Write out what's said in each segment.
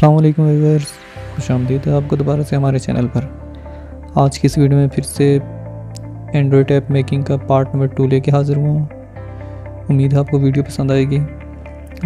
अस्सलाम वालेकुम व्यूअर्स, खुशामदीद है आपको दोबारा से हमारे चैनल पर। आज की इस वीडियो में फिर से एंड्रॉयड ऐप मेकिंग का पार्ट नंबर 2 लेके हाज़िर हुआ हूँ। उम्मीद है आपको वीडियो पसंद आएगी।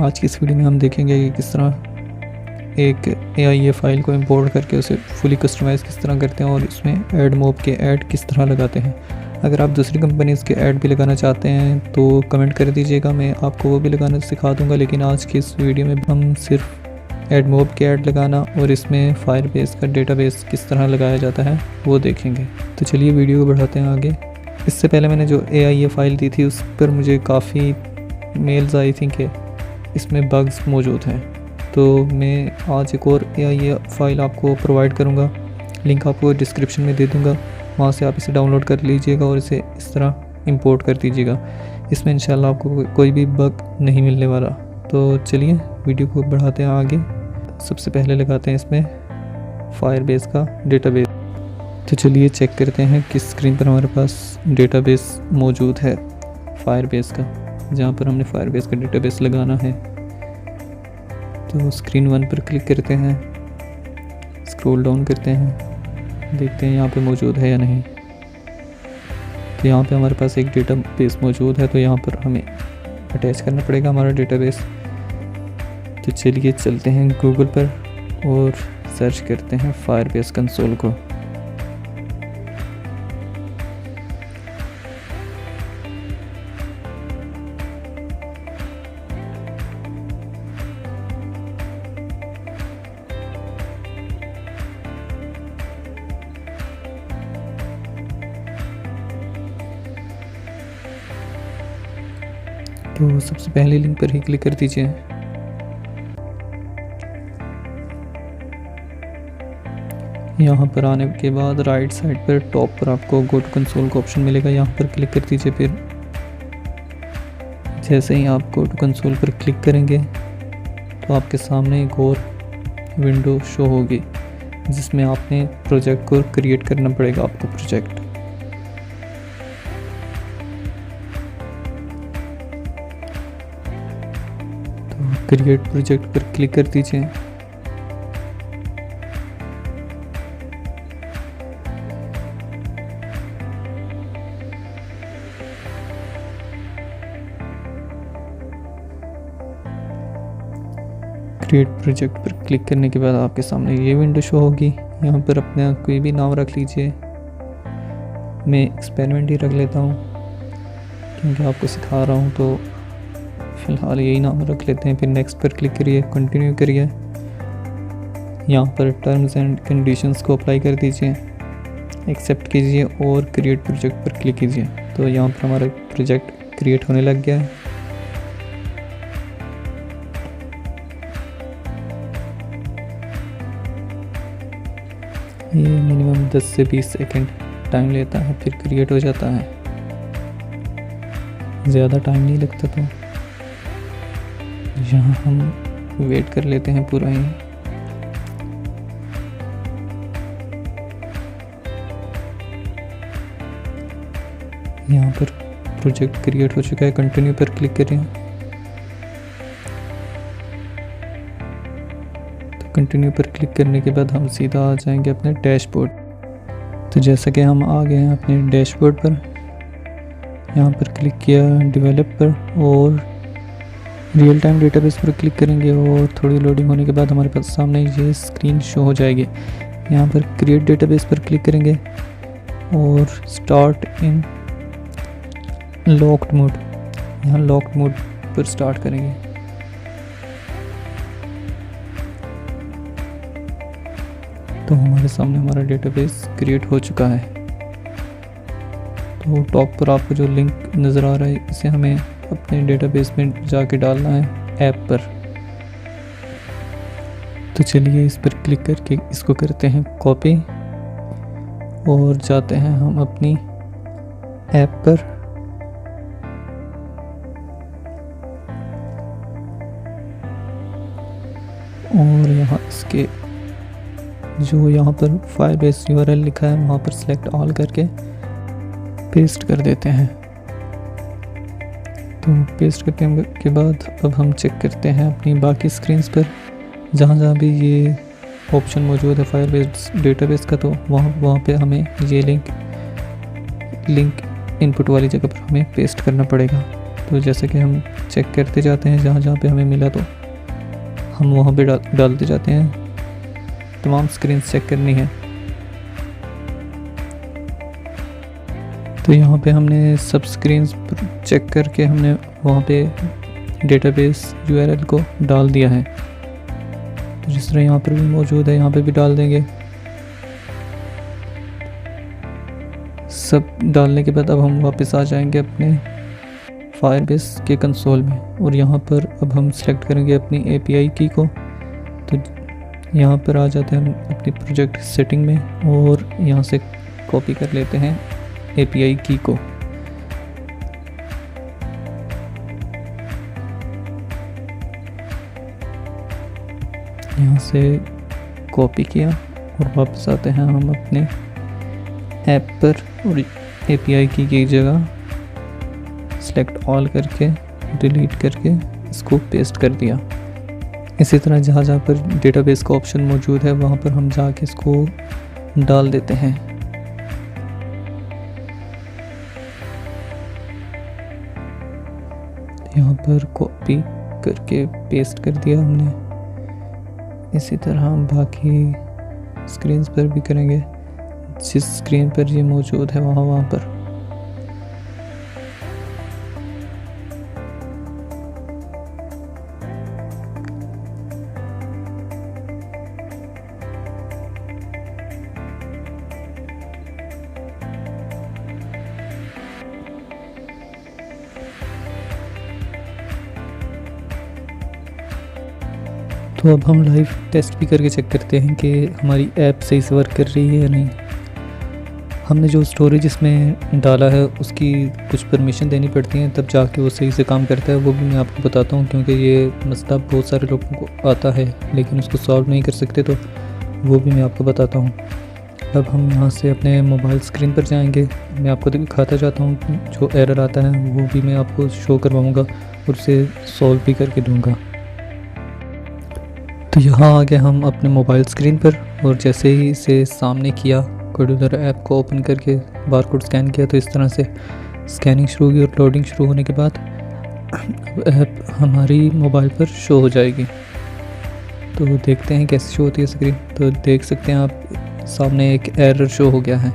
आज की इस वीडियो में हम देखेंगे कि किस तरह एक AIA फाइल को इंपोर्ट करके उसे फुली कस्टमाइज़ किस तरह करते हैं और इसमें ऐड मोब के ऐड किस तरह लगाते हैं। अगर आप दूसरी कंपनीज़ के ऐड भी लगाना चाहते हैं तो कमेंट कर दीजिएगा, मैं आपको वो भी लगाना सिखा दूँगा। लेकिन आज की इस वीडियो में हम सिर्फ ऐड मोब के ऐड लगाना और इसमें फायरबेस का डेटाबेस किस तरह लगाया जाता है वो देखेंगे। तो चलिए वीडियो को बढ़ाते हैं आगे। इससे पहले मैंने जो AIA फ़ाइल दी थी उस पर मुझे काफ़ी मेल्स आई थी कि इसमें बग्स मौजूद हैं, तो मैं आज एक और AIA फ़ाइल आपको प्रोवाइड करूँगा। लिंक आपको डिस्क्रिप्शन में दे दूँगा, वहाँ से आप इसे डाउनलोड कर लीजिएगा और इसे इस तरह इंपोर्ट कर दीजिएगा। इसमें इंशाल्लाह आपको कोई भी बग नहीं मिलने वाला। तो चलिए वीडियो को बढ़ाते हैं आगे। सबसे पहले लगाते हैं इसमें फायरबेस का डेटाबेस। तो चलिए चेक करते हैं किस स्क्रीन पर हमारे पास डेटाबेस मौजूद है फायरबेस का, जहाँ पर हमने फायरबेस का डेटाबेस लगाना है। तो स्क्रीन 1 पर क्लिक करते हैं, स्क्रॉल डाउन करते हैं, देखते हैं यहाँ पे मौजूद है या नहीं। तो यहाँ पे हमारे पास एक डेटाबेस मौजूद है, तो यहाँ पर हमें अटैच करना पड़ेगा हमारा डेटाबेस। तो चलिए चलते हैं गूगल पर और सर्च करते हैं फायरबेस कंसोल को। तो सबसे पहले लिंक पर ही क्लिक कर दीजिए। यहाँ पर आने के बाद राइट साइड पर टॉप पर आपको गो टू कंसोल का ऑप्शन मिलेगा, यहाँ पर क्लिक कर दीजिए। फिर जैसे ही आप गो टू कंसोल पर क्लिक करेंगे तो आपके सामने एक और विंडो शो होगी जिसमें आपने प्रोजेक्ट को क्रिएट करना पड़ेगा। आपको प्रोजेक्ट तो क्रिएट प्रोजेक्ट पर क्लिक कर दीजिए। क्रिएट प्रोजेक्ट पर क्लिक करने के बाद आपके सामने ये विंडो शो होगी। यहाँ पर अपना कोई भी नाम रख लीजिए, मैं एक्सपेरिमेंट ही रख लेता हूँ क्योंकि आपको सिखा रहा हूँ, तो फ़िलहाल यही नाम रख लेते हैं। फिर नेक्स्ट पर क्लिक करिए, कंटिन्यू करिए। यहाँ पर टर्म्स एंड कंडीशंस को अप्लाई कर दीजिए, एक्सेप्ट कीजिए और क्रिएट प्रोजेक्ट पर क्लिक कीजिए। तो यहाँ पर हमारा प्रोजेक्ट क्रिएट होने लग गया है। ये मिनिमम 10 से 20 सेकंड टाइम लेता है, फिर क्रिएट हो जाता है। ज़्यादा टाइम नहीं लगता, तो यहाँ हम वेट कर लेते हैं पूरा ही। यहाँ पर प्रोजेक्ट क्रिएट हो चुका है, कंटिन्यू पर क्लिक करें। कंटिन्यू पर क्लिक करने के बाद हम सीधा आ जाएंगे अपने डैशबोर्ड। तो जैसा कि हम आ गए हैं अपने डैशबोर्ड पर, यहाँ पर क्लिक किया डेवलप पर और रियल टाइम डेटाबेस पर क्लिक करेंगे और थोड़ी लोडिंग होने के बाद हमारे पास सामने ये स्क्रीन शो हो जाएगी। यहाँ पर क्रिएट डेटाबेस पर क्लिक करेंगे और स्टार्ट इन लॉक्ड मोड, यहाँ लॉक्ड मोड पर स्टार्ट करेंगे। तो हमारे सामने हमारा डेटाबेस क्रिएट हो चुका है। तो टॉप पर आपको जो लिंक नज़र आ रहा है इसे हमें अपने डेटाबेस में जाके डालना है ऐप पर। तो चलिए इस पर क्लिक करके इसको करते हैं कॉपी और जाते हैं हम अपनी ऐप पर। और यहाँ इसके जो यहाँ पर फायरबेस URL लिखा है वहाँ पर सिलेक्ट ऑल करके पेस्ट कर देते हैं। तो पेस्ट करने के बाद अब हम चेक करते हैं अपनी बाकी स्क्रीन्स पर जहाँ जहाँ भी ये ऑप्शन मौजूद है फायरबेस डेटाबेस का, तो वहाँ पे हमें ये लिंक इनपुट वाली जगह पर हमें पेस्ट करना पड़ेगा। तो जैसे कि हम चेक करते जाते हैं, जहाँ जहाँ पे हमें मिला तो हम वहाँ पे डालते जाते हैं। तमाम स्क्रीन चेक करनी है। तो यहाँ पे हमने सब स्क्रीन चेक करके हमने वहाँ पे डेटाबेस URL को डाल दिया है। तो जिस तरह यहाँ पर भी मौजूद है, यहाँ पे भी डाल देंगे। सब डालने के बाद अब हम वापस आ जाएंगे अपने फायरबेस के कंसोल में, और यहाँ पर अब हम सेलेक्ट करेंगे अपनी API की को। तो यहाँ पर आ जाते हैं हम अपनी प्रोजेक्ट सेटिंग में, और यहाँ से कॉपी कर लेते हैं API की को। यहाँ से कॉपी किया और वापस आते हैं हम अपने ऐप पर, और API की जगह सेलेक्ट ऑल करके डिलीट करके इसको पेस्ट कर दिया। इसी तरह जहाँ जहाँ पर डेटाबेस का ऑप्शन मौजूद है वहाँ पर हम जाके इसको डाल देते हैं। यहाँ पर कॉपी करके पेस्ट कर दिया हमने। इसी तरह हम बाकी स्क्रीन पर भी करेंगे, जिस स्क्रीन पर ये मौजूद है वहाँ पर। तो अब हम लाइव टेस्ट भी करके चेक करते हैं कि हमारी ऐप सही से वर्क कर रही है या नहीं। हमने जो स्टोरेज इसमें डाला है उसकी कुछ परमिशन देनी पड़ती हैं, तब जाके वो सही से काम करता है। वो भी मैं आपको बताता हूँ, क्योंकि ये मसला बहुत सारे लोगों को आता है लेकिन उसको सॉल्व नहीं कर सकते, तो वो भी मैं आपको बताता हूँ। अब हम यहाँ से अपने मोबाइल स्क्रीन पर जाएंगे। मैं आपको दिखाता जाता हूँ, जो एरर आता है वो भी मैं आपको शो करवाऊँगा और उसे सॉल्व भी करके दूँगा। तो यहाँ आ गए हम अपने मोबाइल स्क्रीन पर, और जैसे ही इसे सामने किया, कोडुलर ऐप को ओपन करके बारकोड स्कैन किया, तो इस तरह से स्कैनिंग शुरू हुई और लोडिंग शुरू होने के बाद ऐप हमारी मोबाइल पर शो हो जाएगी। तो देखते हैं कैसे शो होती है स्क्रीन। तो देख सकते हैं आप, सामने एक एरर शो हो गया है।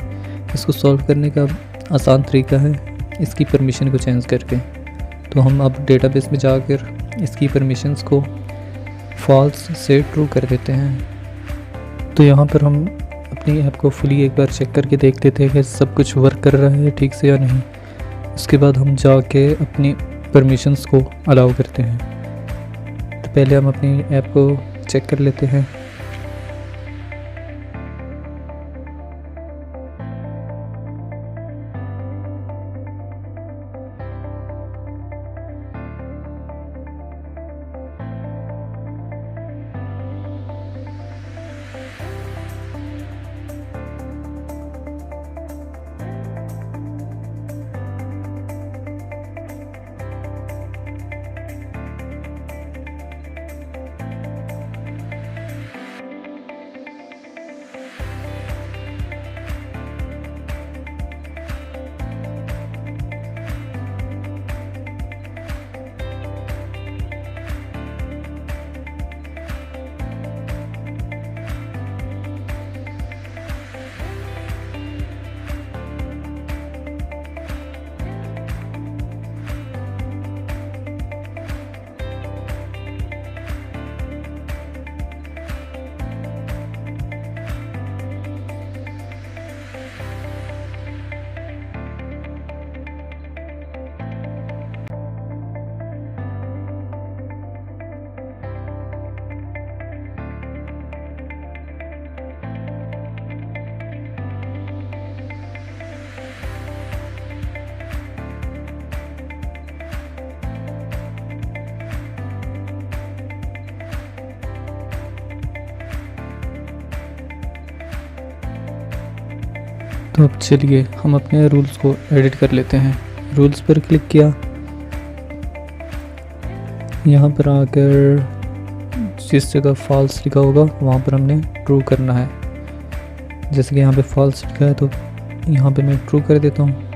इसको सॉल्व करने का आसान तरीका है इसकी परमिशन को चेंज करके। तो हम अब डेटाबेस में जाकर इसकी परमिशंस को फॉल्स से ट्रू कर देते हैं। तो यहाँ पर हम अपनी ऐप को फुली एक बार चेक करके देख लेते हैं कि सब कुछ वर्क कर रहा है ठीक से या नहीं। उसके बाद हम जाके अपनी परमिशंस को अलाउ करते हैं। तो पहले हम अपनी ऐप को चेक कर लेते हैं। तो अब चलिए हम अपने रूल्स को एडिट कर लेते हैं। रूल्स पर क्लिक किया, यहाँ पर आकर जिस जगह फॉल्स लिखा होगा वहाँ पर हमने ट्रू करना है। जैसे कि यहाँ पे फॉल्स लिखा है तो यहाँ पे मैं ट्रू कर देता हूँ।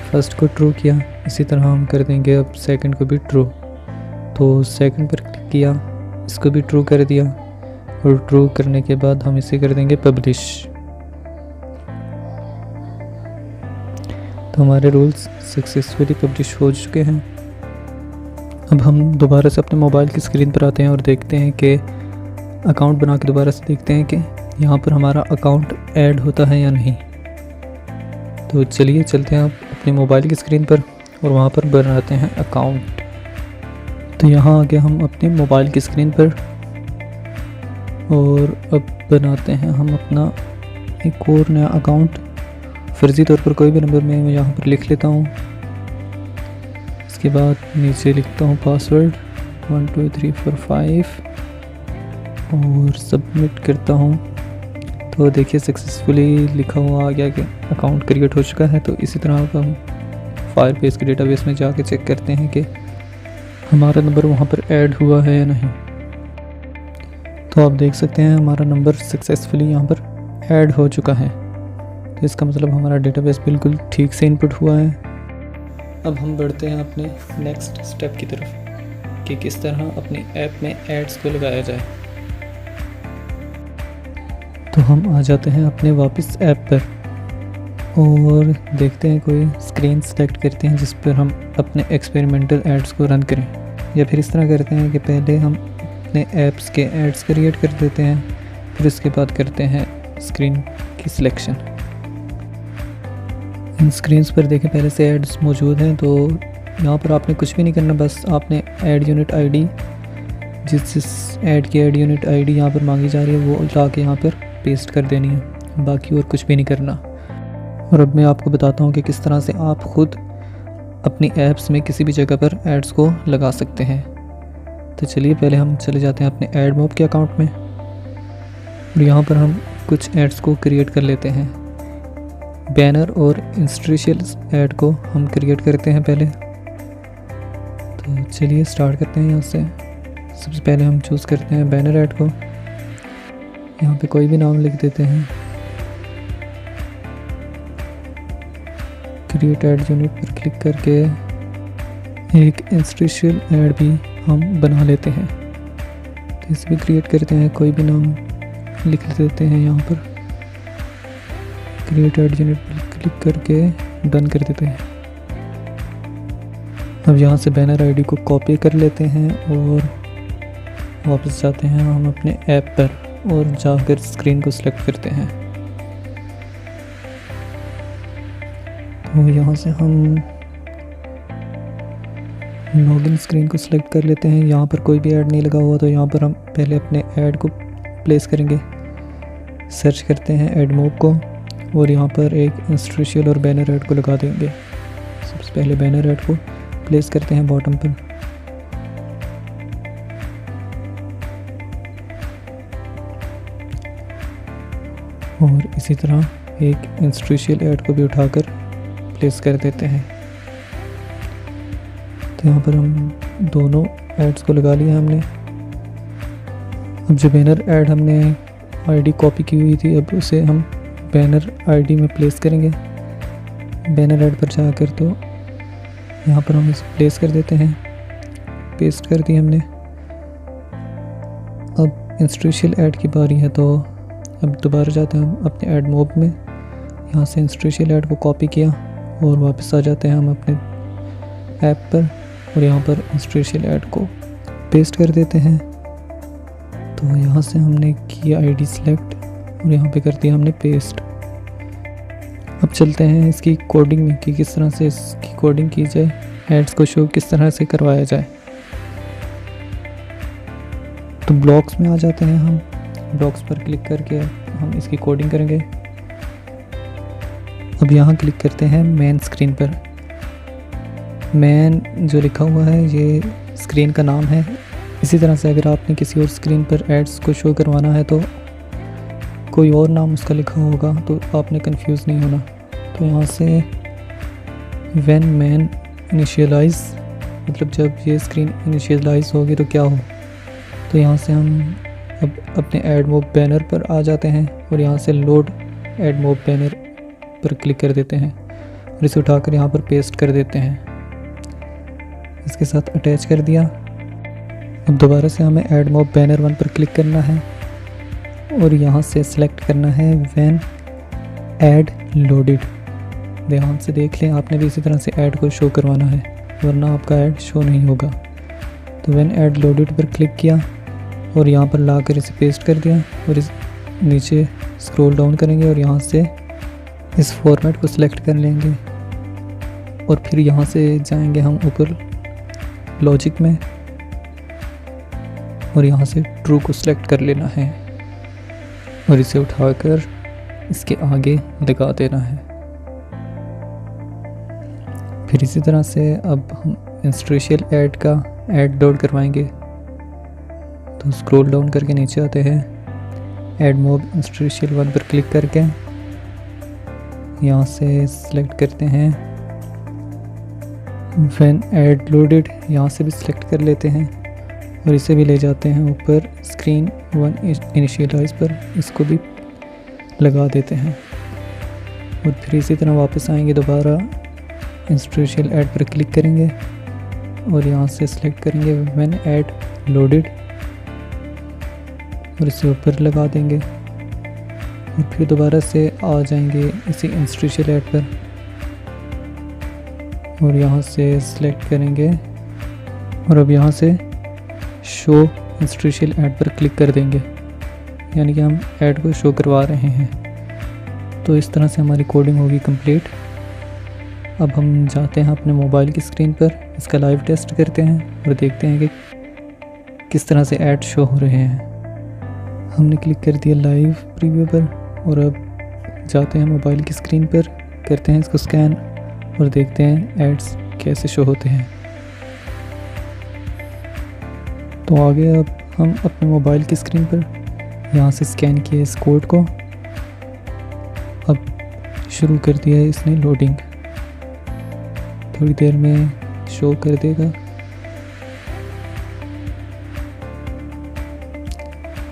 फर्स्ट को ट्रू किया, इसी तरह हम कर देंगे अब सेकंड को भी ट्रू। तो सेकंड पर क्लिक किया, इसको भी ट्रू कर दिया और ट्रू करने के बाद हम इसे कर देंगे पब्लिश। तो हमारे रूल्स सक्सेसफुली पब्लिश हो चुके हैं। अब हम दोबारा से अपने मोबाइल की स्क्रीन पर आते हैं और देखते हैं कि अकाउंट बना के दोबारा से देखते हैं कि यहाँ पर हमारा अकाउंट ऐड होता है या नहीं। तो चलिए चलते हैं अपने मोबाइल की स्क्रीन पर और वहाँ पर बनाते हैं अकाउंट। तो यहाँ आके हम अपने मोबाइल की स्क्रीन पर और अब बनाते हैं हम अपना एक और नया अकाउंट। फर्जी तौर पर कोई भी नंबर मैं यहाँ पर लिख लेता हूँ। इसके बाद नीचे लिखता हूँ पासवर्ड 1 2 3 4 5 और सबमिट करता हूँ। तो देखिए सक्सेसफुली लिखा हुआ आ गया कि अकाउंट क्रिएट हो चुका है। तो इसी तरह हम फायरबेस के डेटाबेस में जाके चेक करते हैं कि हमारा नंबर वहाँ पर ऐड हुआ है या नहीं। तो आप देख सकते हैं हमारा नंबर सक्सेसफुली यहाँ पर ऐड हो चुका है। तो इसका मतलब हमारा डेटाबेस बिल्कुल ठीक से इनपुट हुआ है। अब हम बढ़ते हैं अपने नेक्स्ट स्टेप की तरफ कि किस तरह अपनी ऐप में एड्स को लगाया जाए। तो हम आ जाते हैं अपने वापस ऐप पर और देखते हैं कोई स्क्रीन सेलेक्ट करते हैं जिस पर हम अपने एक्सपेरिमेंटल एड्स को रन करें, या फिर इस तरह करते हैं कि पहले हम अपने ऐप्स के एड्स क्रिएट कर देते हैं, फिर उसके बाद करते हैं स्क्रीन की सिलेक्शन। इन स्क्रीन्स पर देखें पहले से एड्स मौजूद हैं। तो यहाँ पर आपने कुछ भी नहीं करना, बस आपने ऐड यूनिट आईडी जिस ऐड की ऐड यूनिट आईडी यहाँ पर मांगी जा रही है वो ला के यहाँ पर पेस्ट कर देनी है, बाकी और कुछ भी नहीं करना। और अब मैं आपको बताता हूँ कि किस तरह से आप खुद अपनी ऐप्स में किसी भी जगह पर एड्स को लगा सकते हैं। तो चलिए पहले हम चले जाते हैं अपने एडमोब के अकाउंट में और यहाँ पर हम कुछ एड्स को क्रिएट कर लेते हैं। बैनर और इंस्टीट्यूशनल ऐड को हम क्रिएट करते हैं पहले। तो चलिए स्टार्ट करते हैं यहाँ से। सबसे पहले हम चूज़ करते हैं बैनर ऐड को, यहाँ पे कोई भी नाम लिख देते हैं। क्रिएट ऐड यूनिट पर क्लिक करके एक इंस्टीट्यूशनल ऐड भी हम बना लेते हैं। तो इसे भी क्रिएट करते हैं, कोई भी नाम लिख देते हैं। यहाँ पर क्रिएट ऐड यूनिट पर क्लिक करके डन कर देते हैं। अब यहाँ से बैनर आईडी को कॉपी कर लेते हैं और वापस जाते हैं हम अपने ऐप पर और जाकर स्क्रीन को सिलेक्ट करते हैं। तो यहाँ से हम लॉगिन स्क्रीन को सिलेक्ट कर लेते हैं। यहाँ पर कोई भी ऐड नहीं लगा हुआ, तो यहाँ पर हम पहले अपने ऐड को प्लेस करेंगे। सर्च करते हैं एडमोब को और यहाँ पर एक इंस्टीट्यूशनल और बैनर ऐड को लगा देंगे। सबसे पहले बैनर ऐड को प्लेस करते हैं बॉटम पर। और इसी तरह एक इंस्टीट्यूशनल ऐड को भी उठाकर प्लेस कर देते हैं। तो यहाँ पर हम दोनों एड्स को लगा लिया हमने। अब जो बैनर ऐड हमने आईडी कॉपी की हुई थी, अब उसे हम बैनर आईडी में प्लेस करेंगे। बैनर ऐड पर जाकर तो यहाँ पर हम इसे प्लेस कर देते हैं। पेस्ट कर दी हमने। अब इंस्टीट्यूशनल ऐड की बारी है, तो अब दोबारा जाते हैं हम अपने एडमोब में। यहाँ से इंस्टीट्यूशनल ऐड को कॉपी किया और वापस आ जाते हैं हम अपने ऐप पर और यहाँ पर इंस्टीट्यूशनल ऐड को पेस्ट कर देते हैं। तो यहाँ से हमने किया आईडी सेलेक्ट और यहाँ पे कर दिया हमने पेस्ट। अब चलते हैं इसकी कोडिंग में कि किस तरह से इसकी कोडिंग की जाए, एड्स को शो किस तरह से करवाया जाए। तो ब्लॉक्स में आ जाते हैं हम। ब्लॉक्स पर क्लिक करके हम इसकी कोडिंग करेंगे। अब यहाँ क्लिक करते हैं मेन स्क्रीन पर। मेन जो लिखा हुआ है ये स्क्रीन का नाम है। इसी तरह से अगर आपने किसी और स्क्रीन पर एड्स को शो करवाना है तो कोई और नाम उसका लिखा होगा, तो आपने कंफ्यूज नहीं होना। तो यहाँ से व्हेन मेन इनिशियलाइज, मतलब जब ये स्क्रीन इनिशियलाइज होगी तो क्या हो, तो यहाँ से हम अब अपने ऐड मोब बैनर पर आ जाते हैं और यहाँ से लोड ऐड मोब बैनर पर क्लिक कर देते हैं और इसे उठाकर यहाँ पर पेस्ट कर देते हैं। इसके साथ अटैच कर दिया। अब दोबारा से हमें ऐड मोब बैनर 1 पर क्लिक करना है और यहाँ से सिलेक्ट करना है व्हेन ऐड लोडेड। ध्यान से देख लें, आपने भी इसी तरह से ऐड को शो करवाना है वरना आपका ऐड शो नहीं होगा। तो व्हेन ऐड लोडेड पर क्लिक किया और यहाँ पर लाकर इसे पेस्ट कर दिया और इस नीचे स्क्रॉल डाउन करेंगे और यहाँ से इस फॉर्मेट को सिलेक्ट कर लेंगे और फिर यहाँ से जाएंगे हम ऊपर लॉजिक में और यहाँ से ट्रू को सिलेक्ट कर लेना है और इसे उठाकर इसके आगे लगा देना है। फिर इसी तरह से अब हम इंस्ट्रेशियल ऐड का ऐड लोड करवाएंगे। तो स्क्रॉल डाउन करके नीचे आते हैं, ऐड मोब इंस्ट्रेशियल 1 पर क्लिक करके यहाँ से सिलेक्ट करते हैं व्हेन ऐड लोडेड, यहाँ से भी सिलेक्ट कर लेते हैं और इसे भी ले जाते हैं ऊपर स्क्रीन 1 इनिशियलाइज पर, इसको भी लगा देते हैं और फिर इसी तरह वापस आएंगे, दोबारा इंस्ट्रेशियल ऐड पर क्लिक करेंगे और यहाँ से सिलेक्ट करेंगे व्हेन ऐड लोडेड और इसे ऊपर लगा देंगे और फिर दोबारा से आ जाएंगे इसी इंस्ट्रेशियल ऐड पर और यहाँ से सिलेक्ट करेंगे और अब यहाँ से शो इंस्ट्रेशियल ऐड पर क्लिक कर देंगे, यानी कि हम ऐड को शो करवा रहे हैं। तो इस तरह से हमारी कोडिंग होगी कंप्लीट। अब हम जाते हैं अपने मोबाइल की स्क्रीन पर, इसका लाइव टेस्ट करते हैं और देखते हैं कि किस तरह से ऐड शो हो रहे हैं। हमने क्लिक कर दिया लाइव प्रीव्यू पर और अब जाते हैं मोबाइल की स्क्रीन पर, करते हैं इसको स्कैन और देखते हैं एड्स कैसे शो होते हैं। तो आगे अब हम अपने मोबाइल की स्क्रीन पर यहाँ से स्कैन किए इस कोड को, अब शुरू कर दिया है इसने लोडिंग, थोड़ी देर में शो कर देगा।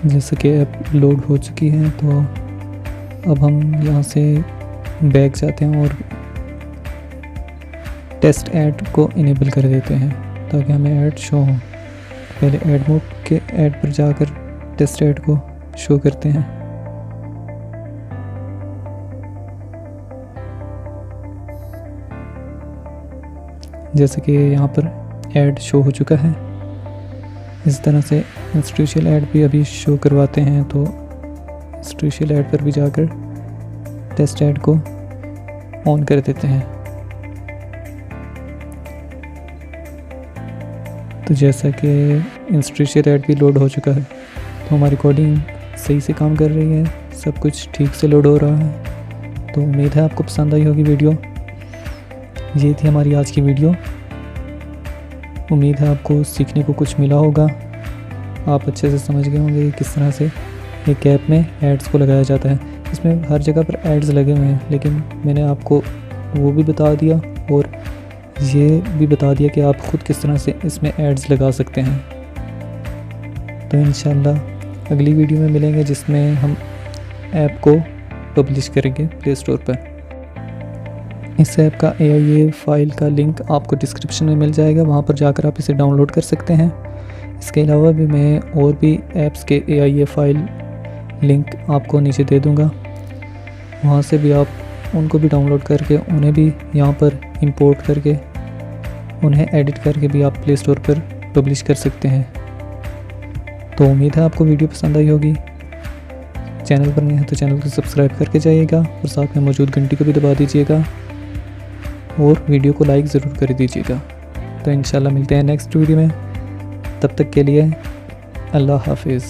जैसे कि ऐप लोड हो चुकी है तो अब हम यहाँ से बैक जाते हैं और टेस्ट ऐड को इनेबल कर देते हैं ताकि हमें ऐड शो हो। पहले ऐड मोड के ऐड पर जाकर टेस्ट ऐड को शो करते हैं। जैसे कि यहाँ पर ऐड शो हो चुका है, इस तरह से इंस्ट्रेशियल ऐड भी अभी शो करवाते हैं। तो इंस्ट्रेशियल ऐड पर भी जाकर टेस्ट ऐड को ऑन कर देते हैं। तो जैसा कि इंस्ट्रेशियल ऐड भी लोड हो चुका है तो हमारी कोडिंग सही से काम कर रही है, सब कुछ ठीक से लोड हो रहा है। तो उम्मीद है आपको पसंद आई होगी वीडियो। ये थी हमारी आज की वीडियो। उम्मीद है आपको सीखने को कुछ मिला होगा, आप अच्छे से समझ गए होंगे किस तरह से एक ऐप में एड्स को लगाया जाता है। इसमें हर जगह पर एड्स लगे हुए हैं, लेकिन मैंने आपको वो भी बता दिया और ये भी बता दिया कि आप ख़ुद किस तरह से इसमें एड्स लगा सकते हैं। तो इंशाल्लाह अगली वीडियो में मिलेंगे जिसमें हम ऐप को पब्लिश करेंगे प्ले स्टोर पर। इस ऐप का AIA फाइल का लिंक आपको डिस्क्रिप्शन में मिल जाएगा, वहाँ पर जाकर आप इसे डाउनलोड कर सकते हैं। इसके अलावा भी मैं और भी ऐप्स के AIA फाइल लिंक आपको नीचे दे दूँगा, वहाँ से भी आप उनको भी डाउनलोड करके उन्हें भी यहाँ पर इंपोर्ट करके उन्हें एडिट करके भी आप प्ले स्टोर पर पब्लिश कर सकते हैं। तो उम्मीद है आपको वीडियो पसंद आई होगी। चैनल पर नए हैं तो चैनल को सब्सक्राइब करके जाइएगा और साथ में मौजूद घंटी को भी दबा दीजिएगा और वीडियो को लाइक ज़रूर कर दीजिएगा। तो इंशाल्लाह मिलते हैं नेक्स्ट वीडियो में, तब तक के लिए अल्लाह हाफिज़।